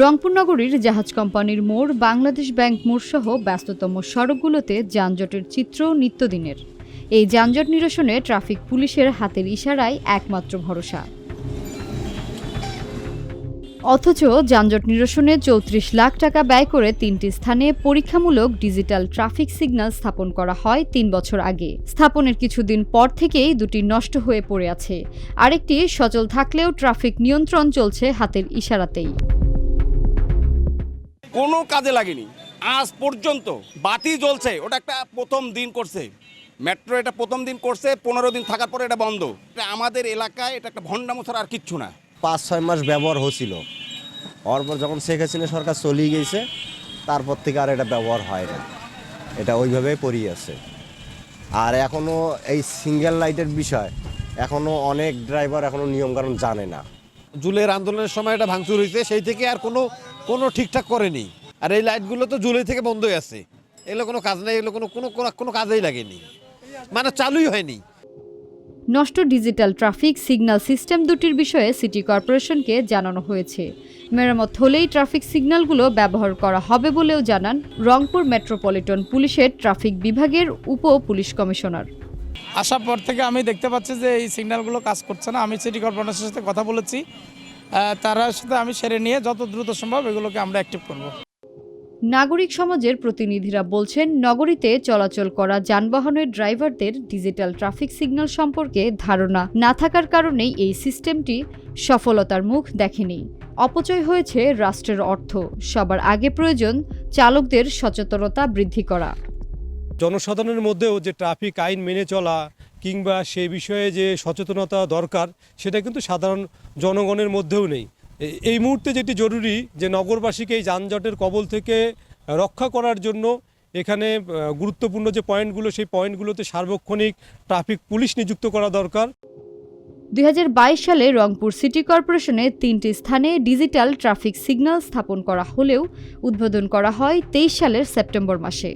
রংপুর নগরীর জাহাজ কোম্পানির মোড়, বাংলাদেশ ব্যাংক মোড় সহ ব্যস্ততম সড়কগুলোতে যানজটের চিত্র নিত্যদিনের। এই যানজট নিরসনে ট্রাফিক পুলিশের হাতের ইশারায় একমাত্র ভরসা। অথচ যানজট নিরসনে ৩৪ লাখ টাকা ব্যয় করে ৩টি স্থানে পরীক্ষামূলক ডিজিটাল ট্রাফিক সিগন্যাল স্থাপন করা হয় ৩ বছর আগে। স্থাপনের কিছুদিন পর থেকেই দুটি নষ্ট হয়ে পড়ে আছে, আরেকটি সচল থাকলেও ট্রাফিক নিয়ন্ত্রণ চলছে হাতের ইশারাতেই। কোনো কাজে লাগেনি আজ পর্যন্ত। বাতি জ্বলছে, ওটা একটা প্রথম দিন করছে মেট্রো, এটা প্রথম দিন করছে, 15 দিন থাকার পরে এটা বন্ধ। আমাদের এলাকায় এটা একটা ভণ্ডামো ছাড়া আর কিচ্ছু না। ৫-৬ মাস ব্যবহার হচ্ছিল, অরপর যখন শেখ হাসিনা সরকার চলেই গেছে তারপর থেকে আর এটা ব্যবহার হয় না, এটা ওইভাবেই পড়িয়ে আছে। আর এখনও এই সিঙ্গেল লাইটের বিষয় এখনও অনেক ড্রাইভার এখনও নিয়মকানুন জানে না। জুলাইয়ের আন্দোলনের সময় এটা ভাঙচুর হয়েছে, সেই থেকে আর কোনো ঠিকঠাক করেনি। আর এই লাইটগুলো তো জুলাই থেকে বন্ধ হয়ে আছে, এগুলো কোনো কাজ নেই, এগুলো কোনো কাজেই লাগেনি, মানে চালুই হয়নি। নষ্ট ডিজিটাল ট্রাফিক সিগন্যাল সিস্টেম দুটির বিষয়ে সিটি কর্পোরেশনকে জানানো হয়েছে। মেরামত হলেই ট্রাফিক সিগন্যালগুলো ব্যবহার করা হবে বলেও জানান রংপুর মেট্রোপলিটন পুলিশের ট্রাফিক বিভাগের উপ পুলিশ কমিশনার। আসার পর থেকে আমি দেখতে পাচ্ছি যে এই সিগন্যালগুলো কাজ করছে না। আমি সিটি কর্পোরেশনের সাথে কথা বলেছি, তার সাথে আমি সেরে নিয়ে যত দ্রুত সম্ভব এগুলোকে আমরা অ্যাক্টিভ করব। নাগরিক সমাজের প্রতিনিধিরা বলছেন, নগরীতে চলাচল করা যানবাহনের ড্রাইভারদের ডিজিটাল ট্রাফিক সিগন্যাল সম্পর্কে ধারণা না থাকার কারণেই এই সিস্টেমটি সফলতার মুখ দেখেনি। অপচয় হয়েছে রাষ্ট্রের অর্থ। সবার আগে প্রয়োজন চালকদের সচেতনতা বৃদ্ধি করা। জনসাধারণের মধ্যেও যে ট্রাফিক আইন মেনে চলা কিংবা সেই বিষয়ে যে সচেতনতা দরকার, সেটা কিন্তু সাধারণ জনগণের মধ্যেও নেই। এই মুহূর্তে যেটি জরুরি যে নগরবাসীকে এই যানজটের কবল থেকে রক্ষা করার জন্য এখানে গুরুত্বপূর্ণ যে পয়েন্টগুলো, সেই পয়েন্টগুলোতে সার্বক্ষণিক ট্রাফিক পুলিশ নিযুক্ত করা দরকার। ২০২২ সালে রংপুর সিটি কর্পোরেশনে ৩টি স্থানে ডিজিটাল ট্রাফিক সিগন্যাল স্থাপন করা হলেও উদ্বোধন করা হয় ২৩ সালের সেপ্টেম্বর মাসে।